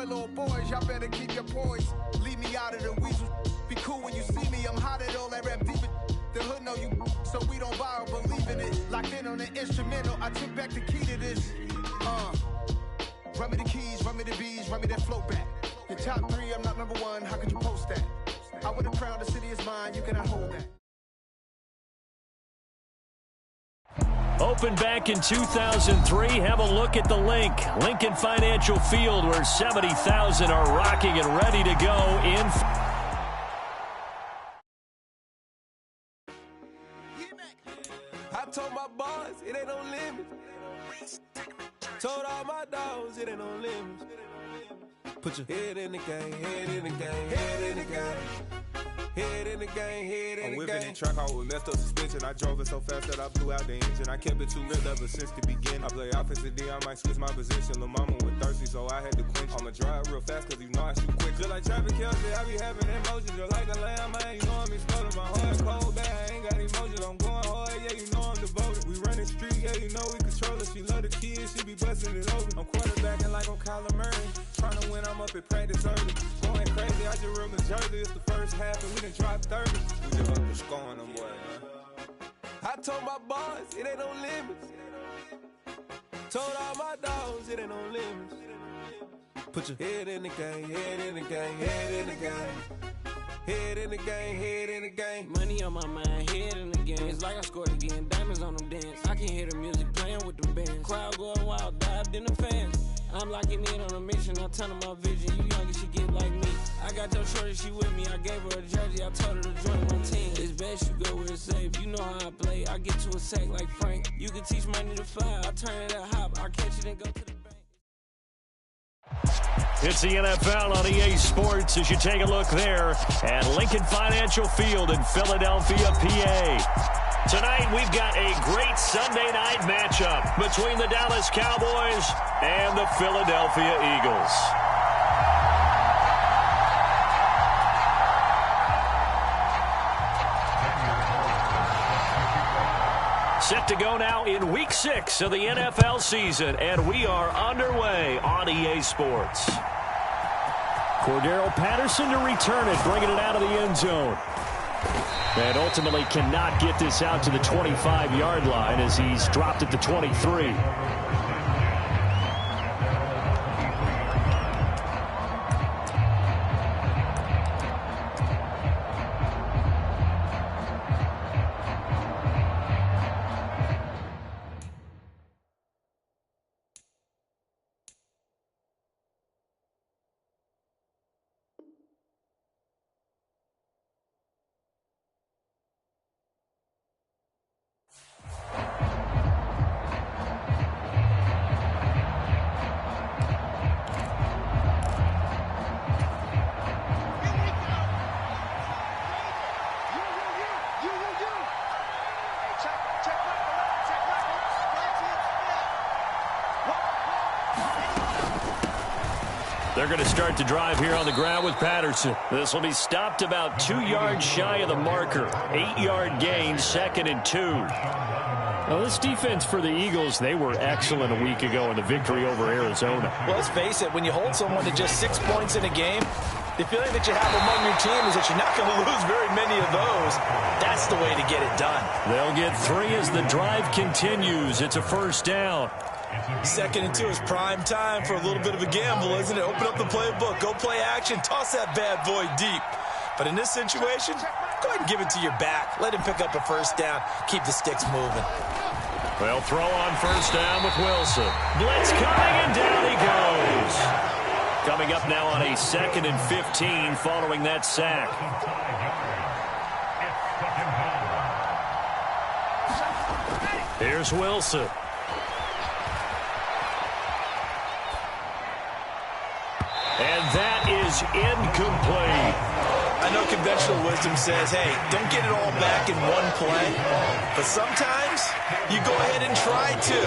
little boys, y'all better keep your poise. Leave me out of the weasel. Be cool when you see me, I'm hot at all that rap deep. The hood know you, so we don't borrow, believe in it. Locked in on the instrumental, I took back the key to this. Run me the keys, run me the bees, run me that flow back. Your top 3, I'm not number 1, how could you post that? I would've crowned the city is mine, you cannot hold that. Opened back in 2003. Have a look at the link. Lincoln Financial Field, where 70,000 are rocking and ready to go in. I told my boys it ain't no limit. Told all my dogs it ain't no limit. Put your head in the game, head in the game, head in the game. Head in the game, head in the game. I'm whipping in track hard with messed up suspension. I drove it so fast that I blew out the engine. I kept it too lit ever since the beginning. I play offensive D, I might switch my position. Lil' mama was thirsty, so I had to quench. I'ma drive real fast, cause you know I shoot quick. Just like traffic Kelsey, I be having emotions. Just like a lamb, man, you know I'm exploding. My heart cold, bad, I ain't got emotions. I'm going hard, yeah, you know I'm devoted. We running street, yeah, you know we control it. She love the kids, she be busting it over. I'm quarterbacking like I'm Kyler Murray. Trying to win, I'm up at practice early. Going crazy, I just real Jersey. It's the first half, and we done dropped 30. We just up to scoring them, boy, man. I told my boys, it ain't no limits. Told all my dogs, it ain't no limits. Put your head in the game, head in the game, head in the game. Head in the game, head in the game. Money on my mind, head in the game. It's like I scored again, diamonds on them dance. I can hear the music playing with them bands. Crowd going wild, dived in the fans. I'm locking in on a mission, I'm turning my vision. You young, you should get like me. I got your shorty, she with me. I gave her a jersey, I told her to join my team. It's best you go where it's safe. You know how I play. I get to a sack like Frank. You can teach money to fly. I turn it at hop. I catch it and go to the bank. It's the NFL on EA Sports as you take a look there at Lincoln Financial Field in Philadelphia, PA. Tonight, we've got a great Sunday night matchup between the Dallas Cowboys and the Philadelphia Eagles. Set to go now in Week 6 of the NFL season, and we are underway on EA Sports. Cordero Patterson to return it, bringing it out of the end zone. And ultimately cannot get this out to the 25-yard line as he's dropped at the 23. They're going to start the drive here on the ground with Patterson. This will be stopped about 2 yards shy of the marker. 8-yard gain, 2nd and 2. Now, this defense for the Eagles, they were excellent a week ago in the victory over Arizona. Well, let's face it, when you hold someone to just 6 points in a game, the feeling that you have among your team is that you're not going to lose very many of those. That's the way to get it done. They'll get 3 as the drive continues. It's a first down. 2nd and 2 is prime time for a little bit of a gamble, isn't it? Open up the playbook, go play action, toss that bad boy deep. But in this situation, go ahead and give it to your back. Let him pick up a first down. Keep the sticks moving. Well, throw on first down with Wilson. Blitz coming, and down he goes. Coming up now on a 2nd and 15 following that sack. Here's Wilson. And that is incomplete. I know conventional wisdom says, hey, don't get it all back in one play. But sometimes you go ahead and try to.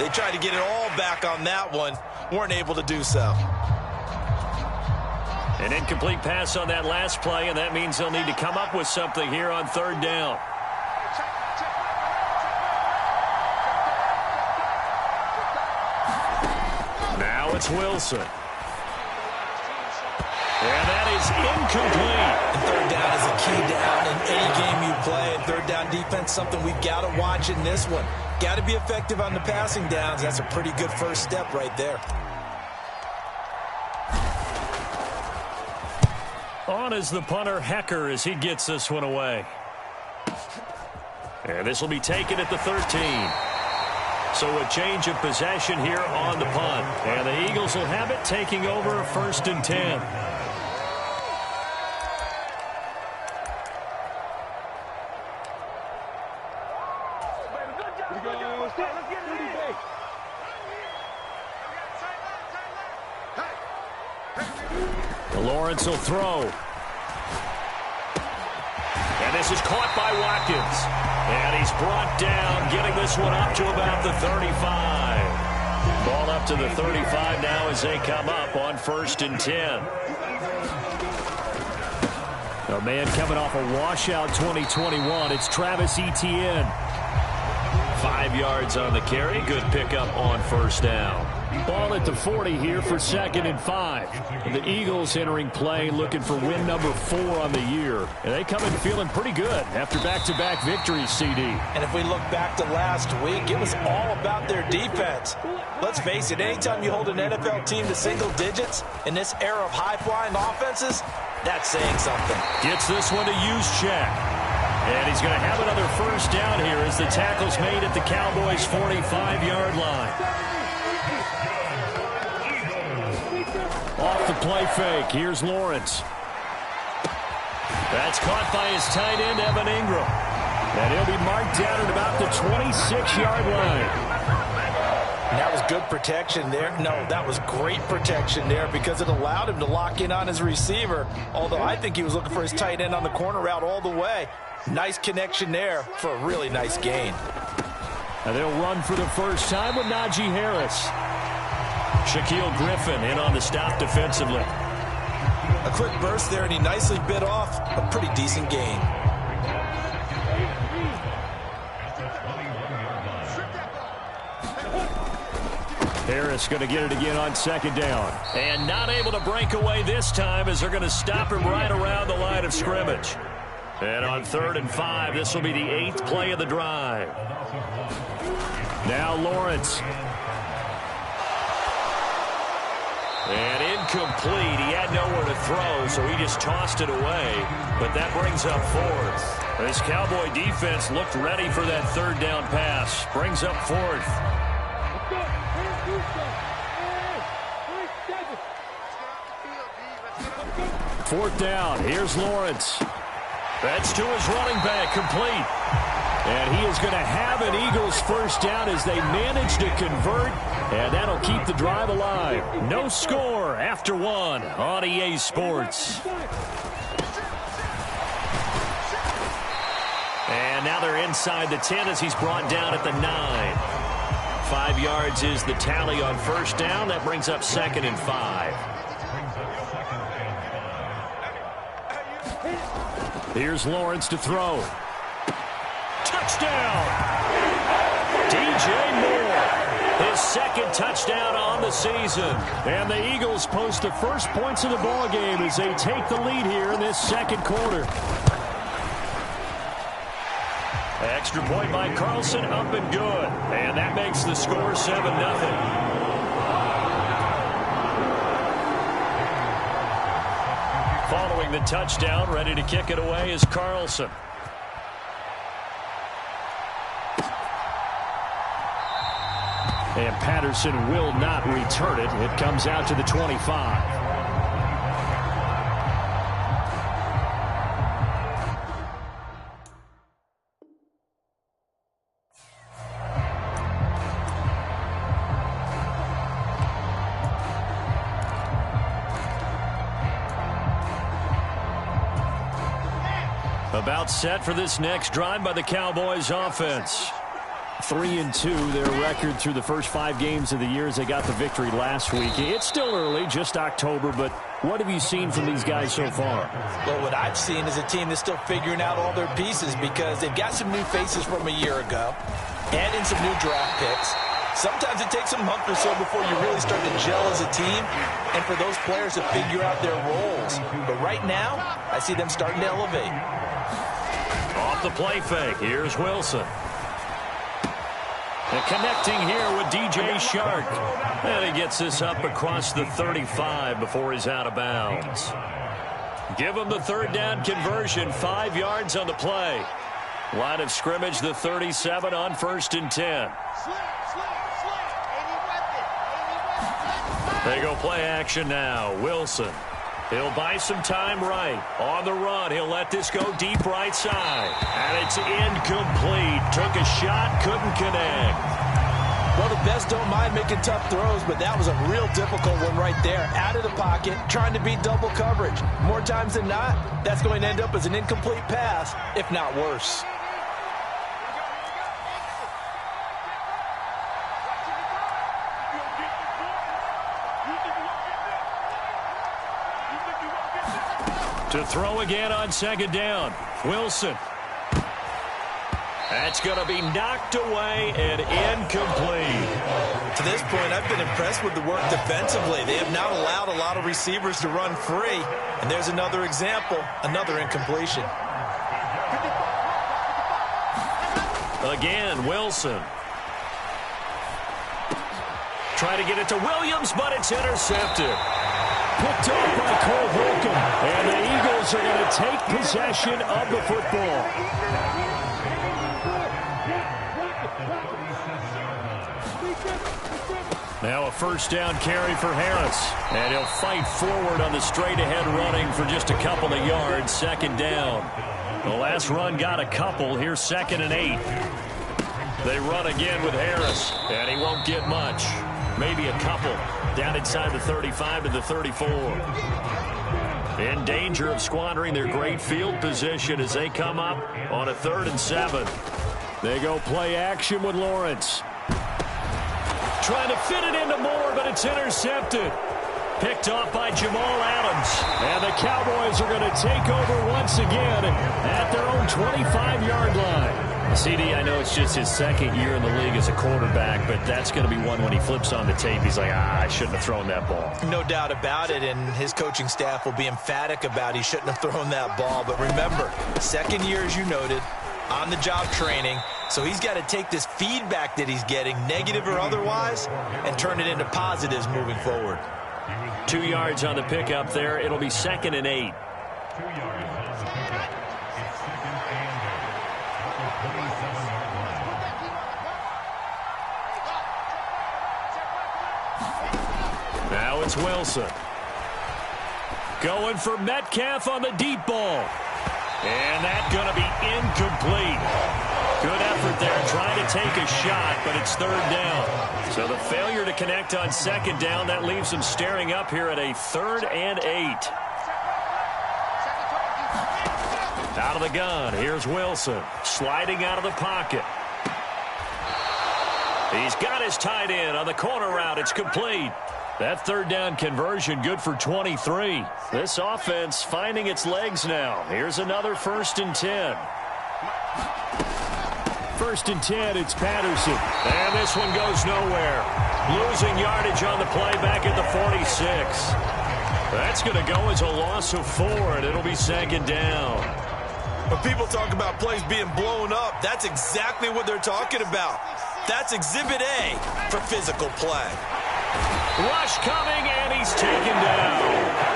They tried to get it all back on that one. Weren't able to do so. An incomplete pass on that last play, and that means they'll need to come up with something here on 3rd down. Now it's Wilson. And that is incomplete. And third down is a key down in any game you play. And third down defense, something we've got to watch in this one. Got to be effective on the passing downs. That's a pretty good first step right there. On is the punter, Hecker, as he gets this one away. And this will be taken at the 13. So a change of possession here on the punt. And the Eagles will have it, taking over 1st and 10. Lawrence will throw. And this is caught by Watkins. And he's brought down, getting this one up to about the 35. Ball up to the 35 now as they come up on 1st and 10. A man coming off a washout 2021. It's Travis Etienne. 5 yards on the carry. Good pickup on 1st down. Ball at the 40 here for 2nd and 5. The Eagles entering play looking for win number 4 on the year. And they come in feeling pretty good after back-to-back victories, CD. And if we look back to last week, it was all about their defense. Let's face it, anytime you hold an NFL team to single digits in this era of high-flying offenses, that's saying something. Gets this one to Juszczyk. And he's going to have another 1st down here as the tackle's made at the Cowboys' 45-yard line. Off the play fake. Here's Lawrence. That's caught by his tight end, Evan Ingram. And he'll be marked down at about the 26-yard line. And that was good protection there. No, that was great protection there because it allowed him to lock in on his receiver. Although I think he was looking for his tight end on the corner route all the way. Nice connection there for a really nice gain. And they'll run for the first time with Najee Harris. Shaquille Griffin in on the stop defensively. A quick burst there, and he nicely bit off a pretty decent gain. Harris going to get it again on 2nd down. And not able to break away this time as they're going to stop him right around the line of scrimmage. And on 3rd and 5, this will be the 8th play of the drive. Now Lawrence. And incomplete. He had nowhere to throw, so he just tossed it away. But that brings up 4th. This Cowboy defense looked ready for that 3rd down pass. Brings up 4th. 4th down. Here's Lawrence. That's to his running back, complete. And he is going to have an Eagles 1st down as they manage to convert. And that'll keep the drive alive. No score after 1 on EA Sports. And now they're inside the 10 as he's brought down at the 9. 5 yards is the tally on 1st down. That brings up 2nd and 5. Here's Lawrence to throw. Touchdown! DJ Moore, his 2nd touchdown on the season. And the Eagles post the first points of the ball game as they take the lead here in this 2nd quarter. Extra point by Carlson, up and good. And that makes the score 7-0. Following the touchdown, ready to kick it away is Carlson. And Patterson will not return it. It comes out to the 25. About set for this next drive by the Cowboys offense. 3-2, their record through the first 5 games of the year as they got the victory last week. It's still early, just October, but what have you seen from these guys so far? Well, what I've seen is a team that's still figuring out all their pieces because they've got some new faces from a year ago, add in some new draft picks. Sometimes it takes a month or so before you really start to gel as a team and for those players to figure out their roles. But right now, I see them starting to elevate. Off the play fake, here's Wilson. And connecting here with DJ Shark. And he gets this up across the 35 before he's out of bounds. Give him the third down conversion, 5 yards on the play. Line of scrimmage, the 37 on 1st and 10. They go play action now. Wilson. He'll buy some time right. On the run, he'll let this go deep right side. And it's incomplete. Took a shot, couldn't connect. Well, the best don't mind making tough throws, but that was a real difficult one right there. Out of the pocket, trying to beat double coverage. More times than not, that's going to end up as an incomplete pass, if not worse. To throw again on 2nd down. Wilson. That's going to be knocked away and incomplete. To this point, I've been impressed with the work defensively. They have not allowed a lot of receivers to run free. And there's another example, another incompletion. Again, Wilson. Try to get it to Williams, but it's intercepted. Picked off by Cole Holcomb. And the Eagles are going to take possession of the football. Now a 1st down carry for Harris. And he'll fight forward on the straight-ahead running for just a couple of yards. 2nd down. The last run got a couple. Here's 2nd and 8. They run again with Harris. And he won't get much. Maybe a couple. Down inside the 35 to the 34. In danger of squandering their great field position as they come up on a 3rd and 7. They go play action with Lawrence. Trying to fit it into Moore, but it's intercepted. Picked off by Jamal Adams. And the Cowboys are going to take over once again at their own 25-yard line. CD, I know it's just his 2nd year in the league as a quarterback, but that's going to be one when he flips on the tape. He's like, I shouldn't have thrown that ball. No doubt about it, and his coaching staff will be emphatic about he shouldn't have thrown that ball. But remember, 2nd year, as you noted, on-the-job training. So he's got to take this feedback that he's getting, negative or otherwise, and turn it into positives moving forward. 2 yards on the pickup there. It'll be 2nd and 8. Now it's Wilson. Going for Metcalf on the deep ball. And that's going to be incomplete. Good effort there, trying to take a shot, but it's 3rd down. So the failure to connect on 2nd down, that leaves them staring up here at a 3rd and 8. Out of the gun, here's Wilson, sliding out of the pocket. He's got his tight end on the corner route. It's complete. That 3rd down conversion good for 23. This offense finding its legs now. Here's another 1st and 10. 1st and 10, it's Patterson. And this one goes nowhere. Losing yardage on the play back at the 46. That's going to go as a loss of 4, and it'll be 2nd down. When people talk about plays being blown up, that's exactly what they're talking about. That's Exhibit A for physical play. Rush coming, and he's taken down.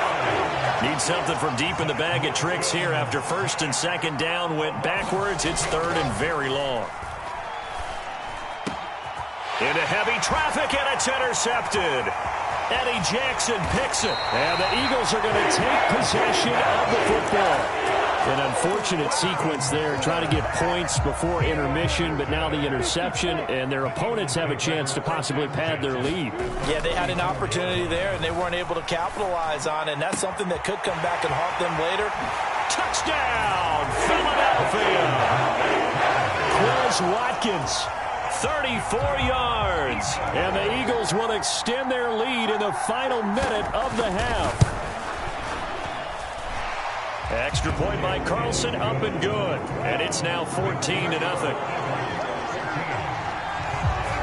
Need something from deep in the bag of tricks here after 1st and 2nd down went backwards. It's 3rd and very long. Into heavy traffic, and it's intercepted. Eddie Jackson picks it, and the Eagles are going to take possession of the football. An unfortunate sequence there, trying to get points before intermission, but now the interception, and their opponents have a chance to possibly pad their lead. Yeah, they had an opportunity there, and they weren't able to capitalize on it, and that's something that could come back and haunt them later. Touchdown, Philadelphia! Quez Watkins, 34 yards, and the Eagles will extend their lead in the final minute of the half. Extra point by Carlson, up and good. And it's now 14-0.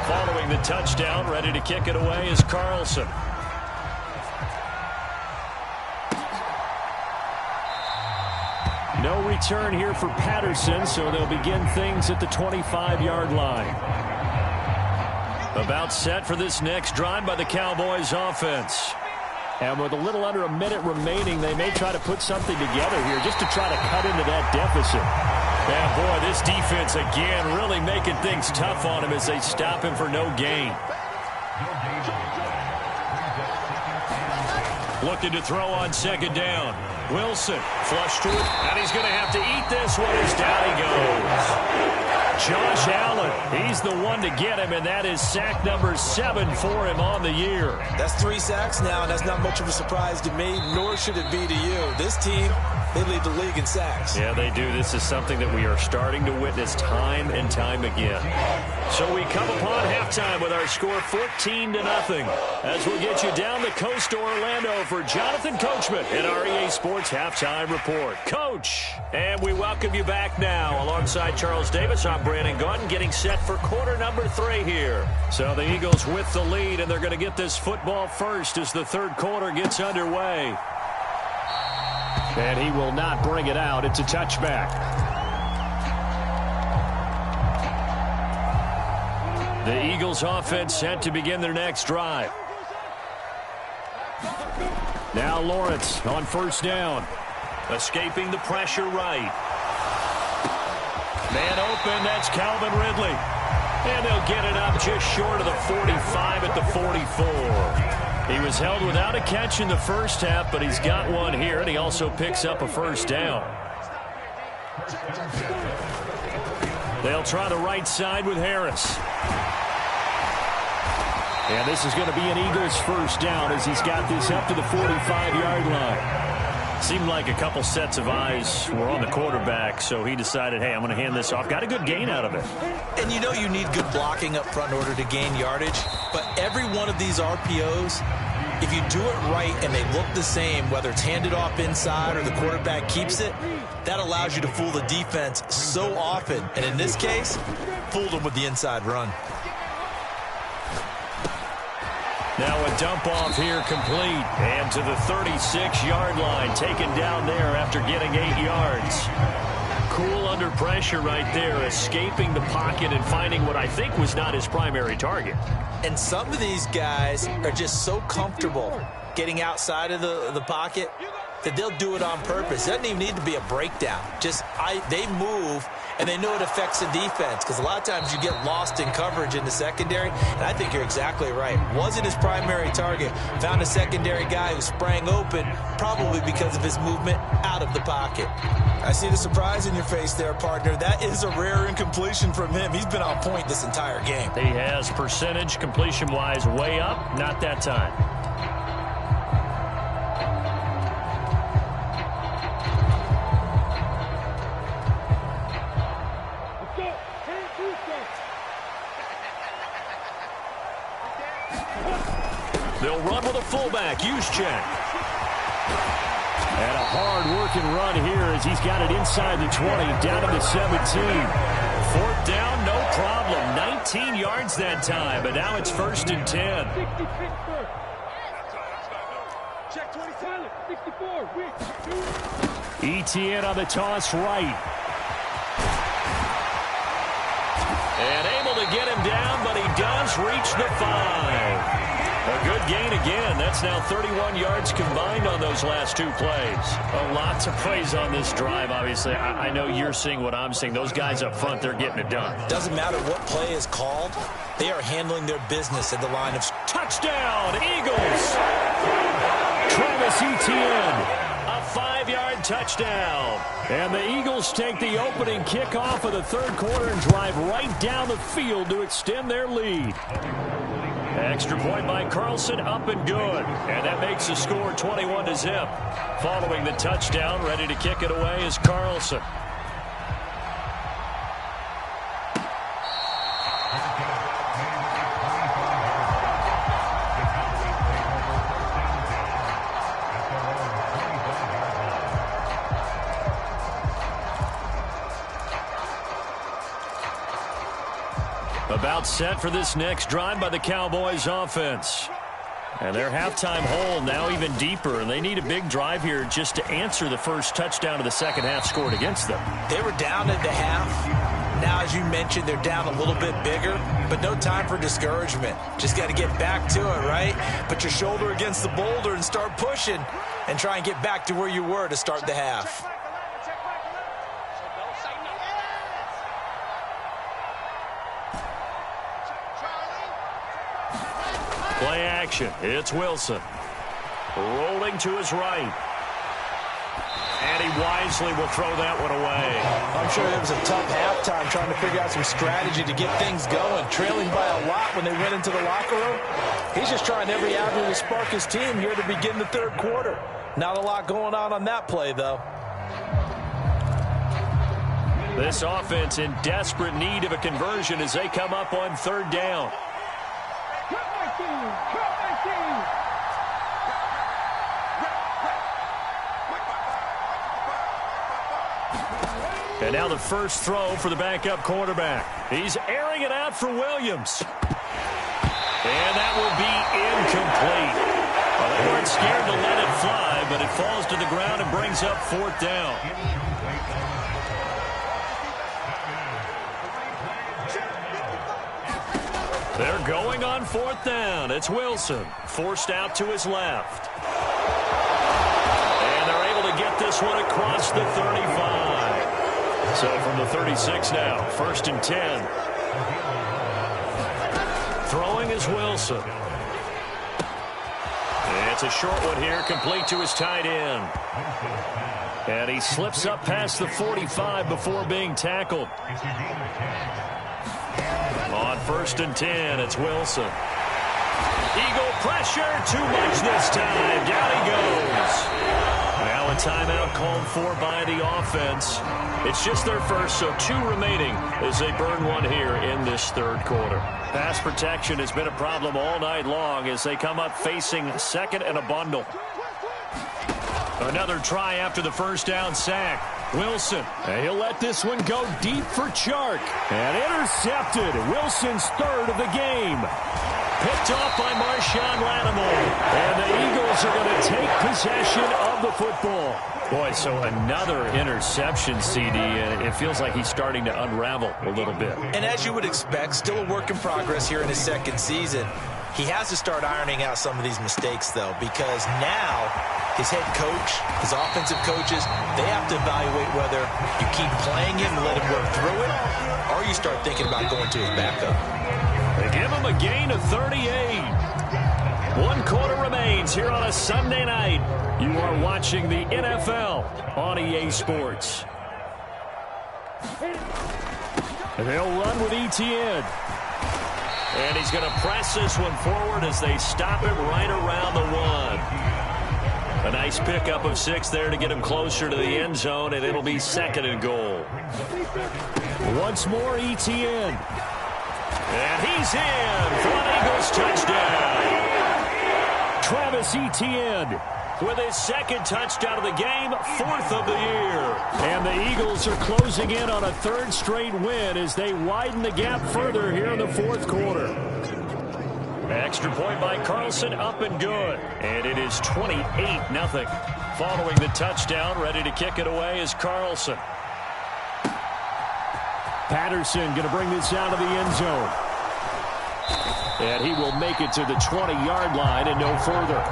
Following the touchdown, ready to kick it away is Carlson. No return here for Patterson, so they'll begin things at the 25-yard line. About set for this next drive by the Cowboys offense. And with a little under a minute remaining, they may try to put something together here just to try to cut into that deficit. And boy, this defense again really making things tough on him as they stop him for no gain. Looking to throw on second down. Wilson flushed to it, and he's going to have to eat this one as down he goes. Josh Allen, he's the one to get him, and that is sack number 7 for him on the year. That's 3 sacks now, and that's not much of a surprise to me, nor should it be to you. This team, they lead the league in sacks. Yeah, they do. This is something that we are starting to witness time and time again. So we come upon halftime with our score 14-0 as we'll get you down the coast to Orlando for Jonathan Coachman in our EA Sports Halftime Report. Coach, and we welcome you back now alongside Charles Davis. I'm Brandon Gaudin getting set for quarter number 3 here. So the Eagles with the lead, and they're going to get this football first as the third quarter gets underway. And he will not bring it out. It's a touchback. The Eagles offense set to begin their next drive. Now Lawrence on first down. Escaping the pressure right. Man open, that's Calvin Ridley. And they'll get it up just short of the 45 at the 44. He was held without a catch in the first half, but he's got one here, and he also picks up a first down. They'll try the right side with Harris. And this is going to be an Eagles first down as he's got this up to the 45-yard line. Seemed like a couple sets of eyes were on the quarterback, so he decided, hey, I'm going to hand this off. Got a good gain out of it. And you know you need good blocking up front in order to gain yardage, but every one of these RPOs, if you do it right and they look the same, whether it's handed off inside or the quarterback keeps it, that allows you to fool the defense so often. And in this case, fooled them with the inside run. Now a dump off here complete. And to the 36-yard line, taken down there after getting 8 yards. Cool under pressure right there, escaping the pocket and finding what I think was not his primary target. And some of these guys are just so comfortable getting outside of the pocket that they'll do it on purpose. It doesn't even need to be a breakdown. Just they move, and they know it affects the defense because a lot of times you get lost in coverage in the secondary, and I think you're exactly right. Wasn't his primary target. Found a secondary guy who sprang open, probably because of his movement out of the pocket. I see the surprise in your face there, partner. That is a rare incompletion from him. He's been on point this entire game. He has percentage completion-wise way up, not that time. They'll run with a fullback, Juszczyk. And a hard-working run here as he's got it inside the 20, down to the 17. Fourth down, no problem. 19 yards that time, but now it's 1st and 10. ETN on the toss right. And able to get him down, but he does reach the 5. A good gain again. That's now 31 yards combined on those last 2 plays. A lot to praise on this drive, obviously. I know you're seeing what I'm seeing. Those guys up front, they're getting it done. Doesn't matter what play is called. They are handling their business at the line of... Touchdown, Eagles! Travis Etienne. A 5-yard touchdown. And the Eagles take the opening kickoff of the third quarter and drive right down the field to extend their lead. Extra point by Carlson, up and good. And that makes the score 21-0. Following the touchdown, ready to kick it away is Carlson. About set for this next drive by the Cowboys offense. And their halftime hole now even deeper, and they need a big drive here just to answer the first touchdown of the second half scored against them. They were down at the half. Now, as you mentioned, they're down a little bit bigger, but no time for discouragement. Just got to get back to it, right? Put your shoulder against the boulder and start pushing and try and get back to where you were to start the half. Play action. It's Wilson. Rolling to his right. And he wisely will throw that one away. I'm sure it was a tough halftime trying to figure out some strategy to get things going. Trailing by a lot when they went into the locker room. He's just trying every avenue to spark his team here to begin the third quarter. Not a lot going on that play, though. This offense in desperate need of a conversion as they come up on third down. And now the first throw for the backup quarterback. He's airing it out for Williams. And that will be incomplete. Well, they weren't scared to let it fly, but it falls to the ground and brings up fourth down. They're going on fourth down. It's Wilson, forced out to his left. And they're able to get this one across the 35. So from the 36 now, 1st and 10. Throwing is Wilson. It's a short one here, complete to his tight end. And he slips up past the 45 before being tackled. On 1st and 10, it's Wilson. Eagle pressure, too much this time. Down he goes. Now a timeout called for by the offense. It's just their first, so 2 remaining as they burn one here in this third quarter. Pass protection has been a problem all night long as they come up facing second and a bundle. Another try after the first down sack. Wilson, and he'll let this one go deep for Chark. And intercepted. Wilson's third of the game. Picked off by Marshawn Lattimore. And the Eagles are going to take possession of the football. Boy, so another interception, CD, and it feels like he's starting to unravel a little bit. And as you would expect, still a work in progress here in his second season. He has to start ironing out some of these mistakes, though, because now his head coach, his offensive coaches, they have to evaluate whether you keep playing him and let him work through it, or you start thinking about going to his backup. They give him a gain of 38. 1 quarter remains here on a Sunday night. You are watching the NFL on EA Sports. And they'll run with ETN. And he's going to press this one forward as they stop him right around the 1. A nice pickup of 6 there to get him closer to the end zone, and it'll be 2nd and goal. Once more, ETN. And he's in for an Eagles touchdown. Travis Etienne with his 2nd touchdown of the game, 4th of the year. And the Eagles are closing in on a 3rd straight win as they widen the gap further here in the 4th quarter. Extra point by Carlson, up and good. And it is 28-0. Following the touchdown, ready to kick it away is Carlson. Patterson going to bring this out of the end zone. And he will make it to the 20-yard line and no further.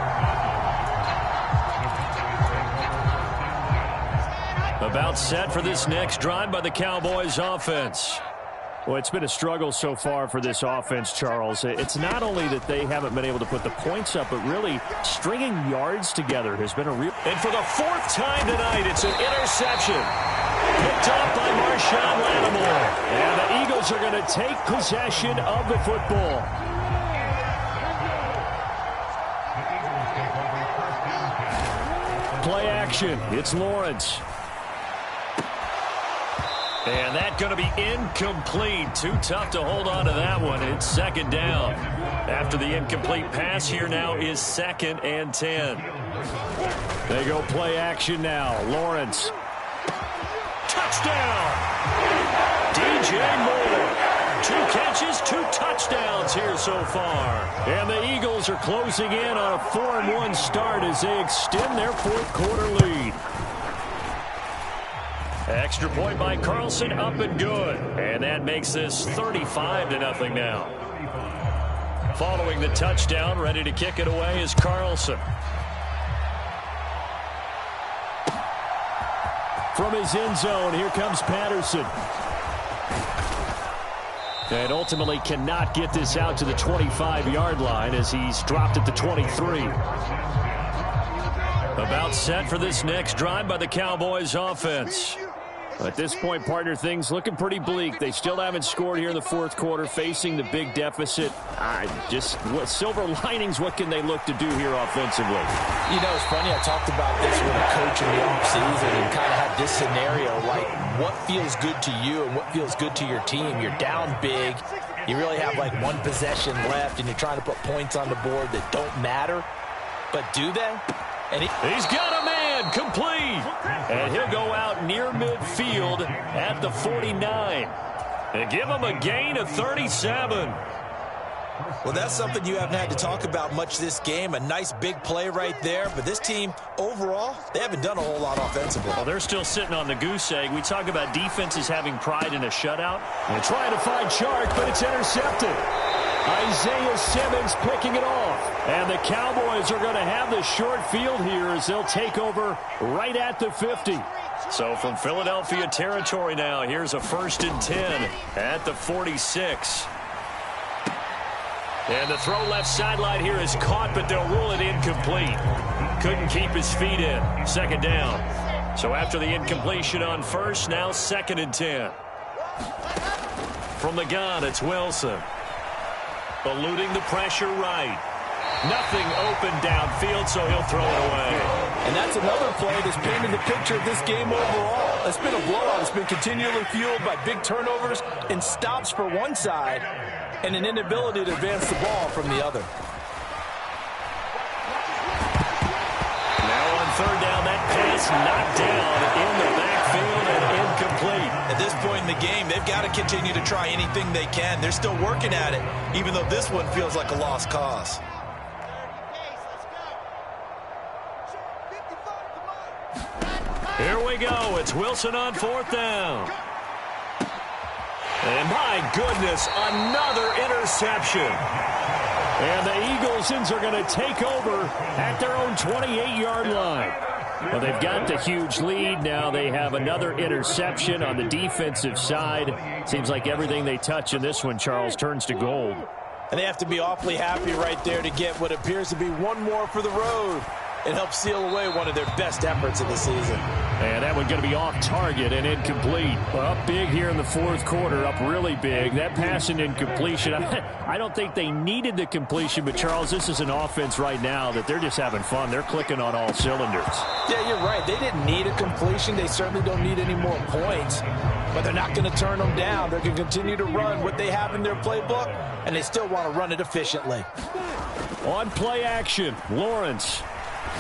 About set for this next drive by the Cowboys offense. Well, it's been a struggle so far for this offense, Charles. It's not only that they haven't been able to put the points up, but really stringing yards together has been a real... And for the 4th time tonight, it's an interception. Picked off by Marshawn Lattimore. And the Eagles are going to take possession of the football. Play action. It's Lawrence. And that's going to be incomplete. Too tough to hold on to that one. It's 2nd down. After the incomplete pass, here now is 2nd and 10. They go play action now. Lawrence. Touchdown! DJ Moore. 2 catches, 2 touchdowns here so far. And the Eagles are closing in on a 4-1 start as they extend their fourth quarter lead. Extra point by Carlson, up and good. And that makes this 35-0 now. Following the touchdown, ready to kick it away is Carlson. From his end zone, here comes Patterson. And ultimately cannot get this out to the 25-yard line as he's dropped at the 23. About set for this next drive by the Cowboys offense. At this point, partner, things looking pretty bleak. They still haven't scored here in the fourth quarter, facing the big deficit. What silver linings, what can they look to do here offensively? You know, it's funny, I talked about this with a coach in the offseason and kind of had this scenario, like what feels good to you and what feels good to your team. You're down big. You really have like one possession left, and you're trying to put points on the board that don't matter. But do they? And he's got a man, complete. And he'll go out near midfield at the 49. And give him a gain of 37. Well, that's something you haven't had to talk about much this game. A nice big play right there. But this team, overall, they haven't done a whole lot offensively. Well, they're still sitting on the goose egg. We talk about defenses having pride in a shutout. And trying to find Chark, but it's intercepted. Isaiah Simmons picking it off. And the Cowboys are going to have the short field here as they'll take over right at the 50. So from Philadelphia territory now, here's a 1st and 10 at the 46. And the throw left sideline here is caught, but they'll rule it incomplete. Couldn't keep his feet in. 2nd down. So after the incompletion on 1st, now 2nd and 10. From the gun, it's Wilson. Eluding the pressure right. Nothing open downfield, so he'll throw it away. And that's another play that's painted the picture of this game overall. It's been a blowout. It's been continually fueled by big turnovers and stops for one side and an inability to advance the ball from the other. Now on 3rd down, that pass knocked down in the backfield and incomplete. At this point in the game, they've got to continue to try anything they can. They're still working at it, even though this one feels like a lost cause. Here we go. It's Wilson on 4th down. And my goodness, another interception. And the Eaglesons are going to take over at their own 28-yard line. Well, they've got the huge lead. Now they have another interception on the defensive side. Seems like everything they touch in this one, Charles, turns to gold. And they have to be awfully happy right there to get what appears to be one more for the road. It helps seal away one of their best efforts of the season. And that one going to be off target and incomplete. Up big here in the fourth quarter, up really big. That pass and incompletion, I don't think they needed the completion, but Charles, this is an offense right now that they're just having fun. They're clicking on all cylinders. Yeah, you're right. They didn't need a completion. They certainly don't need any more points, but they're not going to turn them down. They're going to continue to run what they have in their playbook, and they still want to run it efficiently. On play action, Lawrence.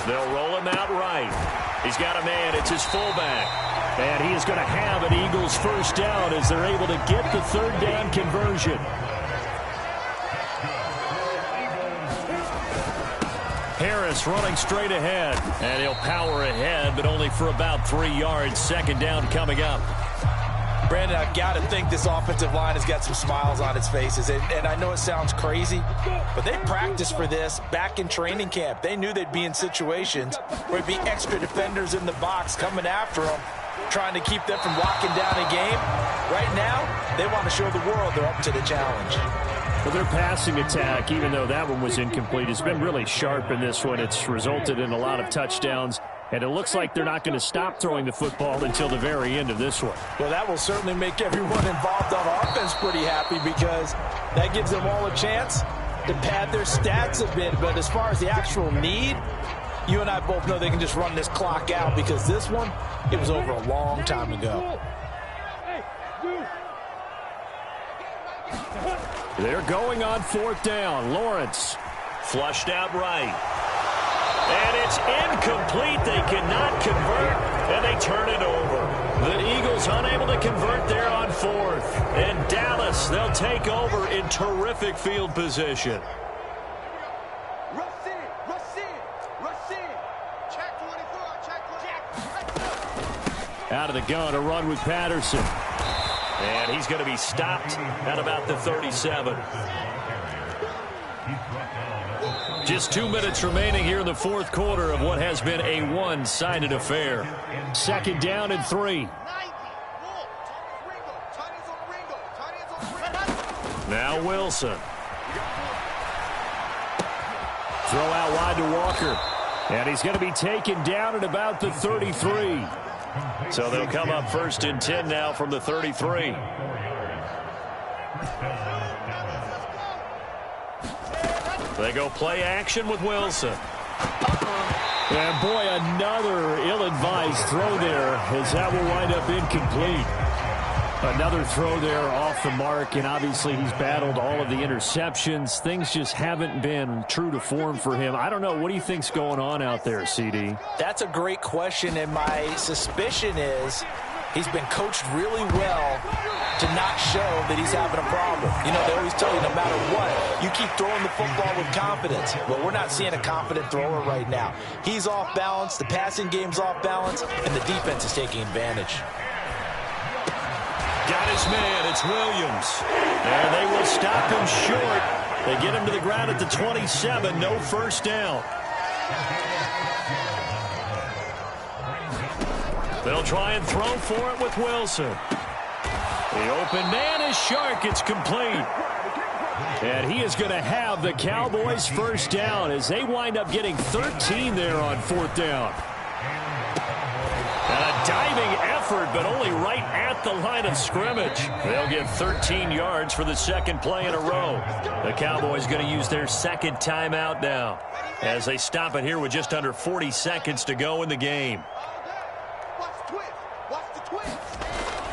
They'll roll him out right. He's got a man. It's his fullback. And he is going to have an Eagles 1st down as they're able to get the 3rd down conversion. Harris running straight ahead. And he'll power ahead, but only for about 3 yards. 2nd down coming up. Brandon, I've got to think this offensive line has got some smiles on its faces. And I know it sounds crazy, but they practiced for this back in training camp. They knew they'd be in situations where there'd be extra defenders in the box coming after them, trying to keep them from locking down a game. Right now, they want to show the world they're up to the challenge. Well, their passing attack, even though that one was incomplete, has been really sharp in this one. It's resulted in a lot of touchdowns. And it looks like they're not going to stop throwing the football until the very end of this one. Well, that will certainly make everyone involved on offense pretty happy because that gives them all a chance to pad their stats a bit. But as far as the actual need, you and I both know they can just run this clock out because this one, it was over a long time ago. They're going on 4th down. Lawrence flushed out right. And it's incomplete. They cannot convert, and they turn it over. The Eagles unable to convert there on fourth. And Dallas, they'll take over in terrific field position. Out of the gun, a run with Patterson. And he's going to be stopped at about the 37. Just 2 minutes remaining here in the fourth quarter of what has been a one-sided affair. Second down and 3. Now Wilson. Throw out wide to Walker. And he's going to be taken down at about the 33. So they'll come up first and 10 now from the 33. They go play action with Wilson. And boy, another ill-advised throw there, as that will wind up incomplete. Another throw there off the mark, and obviously he's battled all of the interceptions. Things just haven't been true to form for him. I don't know. What do you think's going on out there, CD? That's a great question, and my suspicion is he's been coached really well to not show that he's having a problem. You know, they always tell you no matter what, you keep throwing the football with confidence. Well, we're not seeing a confident thrower right now. He's off balance, the passing game's off balance, and the defense is taking advantage. Got his man, it's Williams. And they will stop him short. They get him to the ground at the 27, no first down. They'll try and throw for it with Wilson. The open man is Shark. It's complete. And he is going to have the Cowboys first down as they wind up getting 13 there on fourth down. And a diving effort, but only right at the line of scrimmage. They'll get 13 yards for the second play in a row. The Cowboys going to use their second timeout now as they stop it here with just under 40 seconds to go in the game.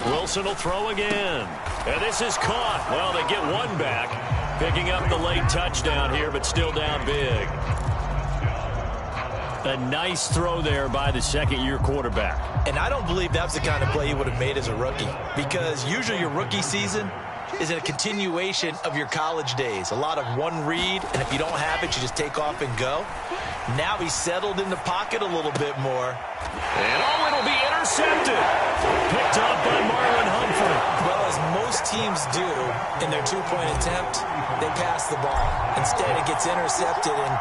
Wilson will throw again. And this is caught. Well, they get one back, picking up the late touchdown here, but still down big. A nice throw there by the second-year quarterback. And I don't believe that's the kind of play he would have made as a rookie, because usually your rookie season is a continuation of your college days. A lot of one read, and if you don't have it, you just take off and go. Now he's settled in the pocket a little bit more. And oh, it'll be intercepted. Picked up by Marlon Humphrey. Well, as most teams do in their two-point attempt, they pass the ball. Instead, it gets intercepted, and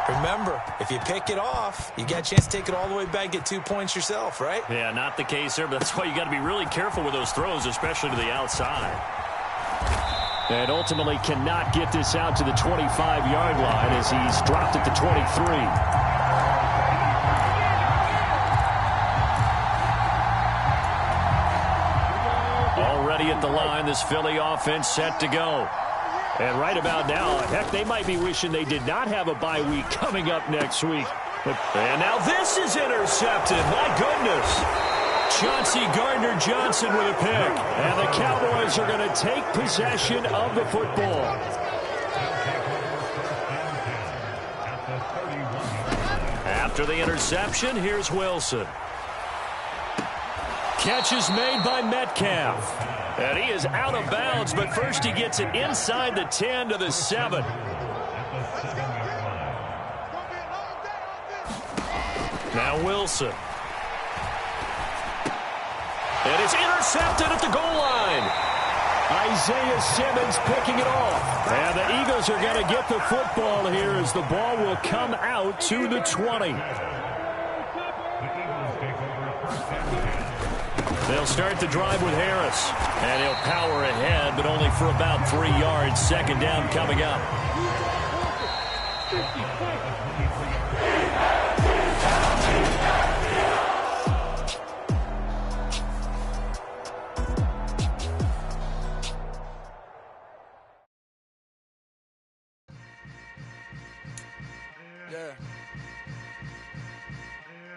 remember, if you pick it off, you got a chance to take it all the way back, get 2 points yourself, right? Yeah, not the case there, but that's why you got to be really careful with those throws, especially to the outside. And ultimately cannot get this out to the 25-yard line as he's dropped at the 23. Already at the line, this Philly offense set to go. And right about now, heck, they might be wishing they did not have a bye week coming up next week. And now this is intercepted. My goodness. Chauncey Gardner-Johnson with a pick. And the Cowboys are going to take possession of the football. After the interception, here's Wilson. Catch is made by Metcalf. And he is out of bounds, but first he gets it inside the 10 to the 7. Now Wilson. And it's intercepted at the goal line. Isaiah Simmons picking it off. And the Eagles are going to get the football here as the ball will come out to the 20. They'll start the drive with Harris. And he'll power ahead, but only for about 3 yards. Second down coming up.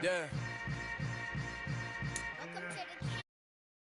Yeah.